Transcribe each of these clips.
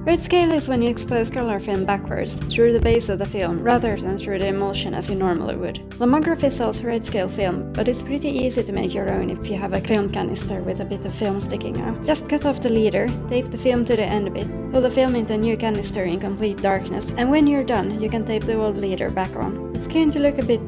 Redscale is when you expose color film backwards, through the base of the film, rather than through the emulsion as you normally would. Lomography sells Redscale film, but it's pretty easy to make your own if you have a film canister with a bit of film sticking out. Just cut off the leader, tape the film to the end bit, pull the film into a new canister in complete darkness, and when you're done, you can tape the old leader back on. It's going to look a bit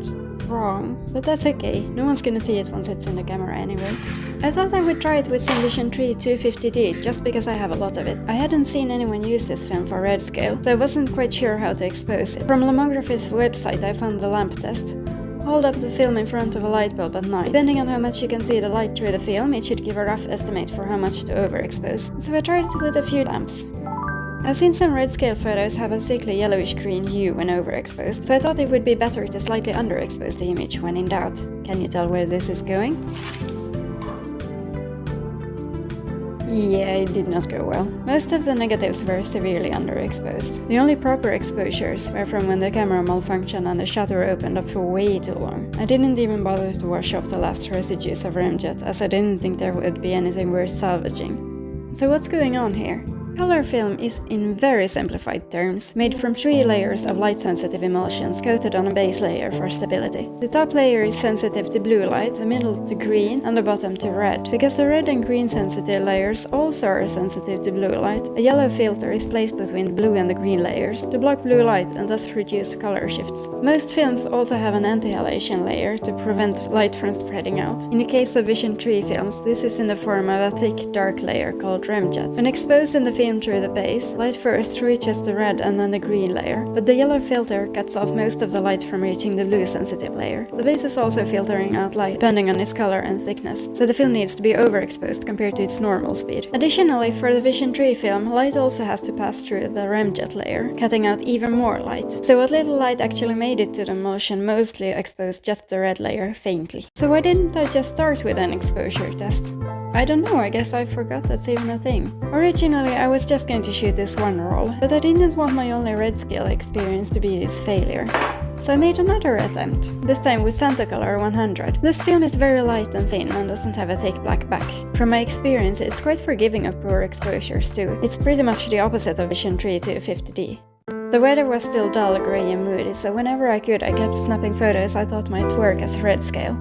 wrong, but that's okay, no one's gonna see it once it's in the camera anyway. I thought I would try it with some Vision 3 250D just because I have a lot of it. I hadn't seen anyone use this film for Redscale, so I wasn't quite sure how to expose it. From Lomography's website I found the lamp test. Hold up the film in front of a light bulb at night. Depending on how much you can see the light through the film, it should give a rough estimate for how much to overexpose. So I tried it with a few lamps. I've seen some Redscale photos have a sickly yellowish green hue when overexposed, so I thought it would be better to slightly underexpose the image when in doubt. Can you tell where this is going? Yeah, it did not go well. Most of the negatives were severely underexposed. The only proper exposures were from when the camera malfunctioned and the shutter opened up for way too long. I didn't even bother to wash off the last residues of remjet, as I didn't think there would be anything worth salvaging. So what's going on here? Color film is, in very simplified terms, made from 3 layers of light-sensitive emulsions coated on a base layer for stability. The top layer is sensitive to blue light, the middle to green, and the bottom to red. Because the red and green sensitive layers also are sensitive to blue light, a yellow filter is placed between the blue and the green layers to block blue light and thus reduce color shifts. Most films also have an anti-halation layer to prevent light from spreading out. In the case of Vision 3 films, this is in the form of a thick, dark layer called remjet. When exposed in the film through the base, light first reaches the red and then the green layer, but the yellow filter cuts off most of the light from reaching the blue sensitive layer. The base is also filtering out light depending on its color and thickness, so the film needs to be overexposed compared to its normal speed. Additionally, for the Vision 3 film, light also has to pass through the remjet layer, cutting out even more light. So what little light actually made it to the emulsion mostly exposed just the red layer faintly. So why didn't I just start with an exposure test? I don't know, I guess I forgot that's even a thing. Originally I was just going to shoot this one roll, but I didn't want my only Redscale experience to be its failure. So I made another attempt, this time with SantaColor 100. This film is very light and thin and doesn't have a thick black back. From my experience, it's quite forgiving of poor exposures too. It's pretty much the opposite of Vision 3 250D. The weather was still dull, grey and moody, so whenever I could I kept snapping photos I thought might work as Redscale.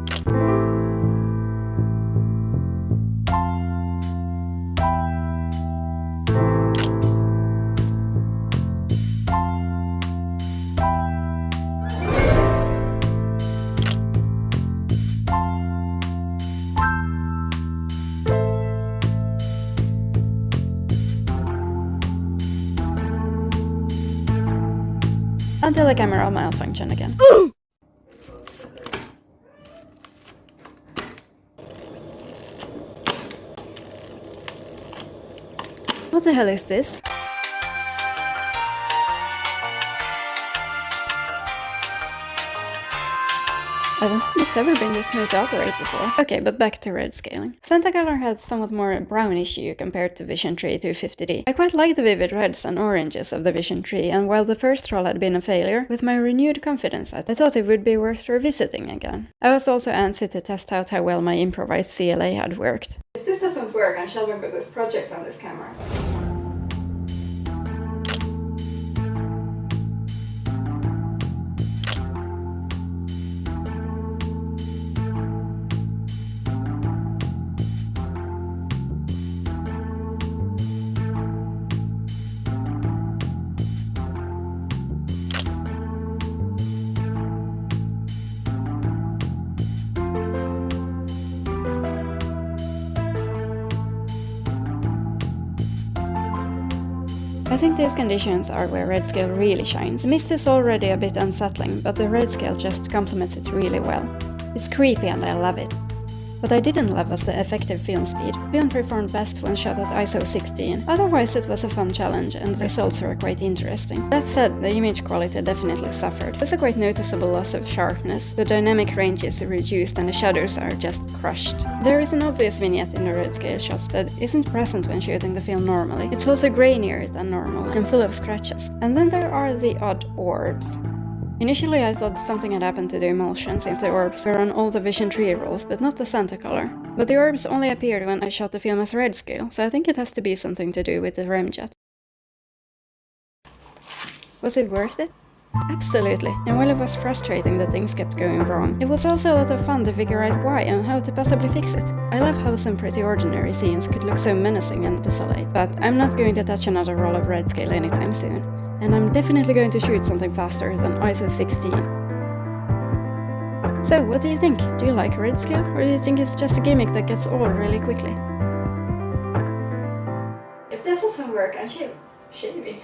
Until the camera malfunctioned again. What the hell is this? I don't think it's ever been this smooth to operate before. Okay, but back to redscaling. SantaColor had somewhat more brownish hue compared to Vision 3 250D. I quite like the vivid reds and oranges of the Vision 3, and while the first roll had been a failure, with my renewed confidence I thought it would be worth revisiting again. I was also antsy to test out how well my improvised CLA had worked. If this doesn't work, I'm shelving this project on this camera. I think these conditions are where Redscale really shines. The mist is already a bit unsettling, but the Redscale just complements it really well. It's creepy and I love it. What I didn't love was the effective film speed. Film performed best when shot at ISO 16. Otherwise it was a fun challenge and the results were quite interesting. That said, the image quality definitely suffered. There's a quite noticeable loss of sharpness, the dynamic range is reduced and the shadows are just crushed. There is an obvious vignette in the Redscale shots that isn't present when shooting the film normally. It's also grainier than normal and full of scratches. And then there are the odd orbs. Initially I thought something had happened to the emulsion since the orbs were on all the Vision 3 rolls, but not the SantaColor. But the orbs only appeared when I shot the film as Redscale, so I think it has to be something to do with the remjet. Was it worth it? Absolutely, and while it was frustrating that things kept going wrong, it was also a lot of fun to figure out why and how to possibly fix it. I love how some pretty ordinary scenes could look so menacing and desolate, but I'm not going to touch another roll of Redscale anytime soon, and I'm definitely going to shoot something faster than ISO 16. So, what do you think? Do you like Redscale, or do you think it's just a gimmick that gets old really quickly? If this doesn't work, I'm shaving.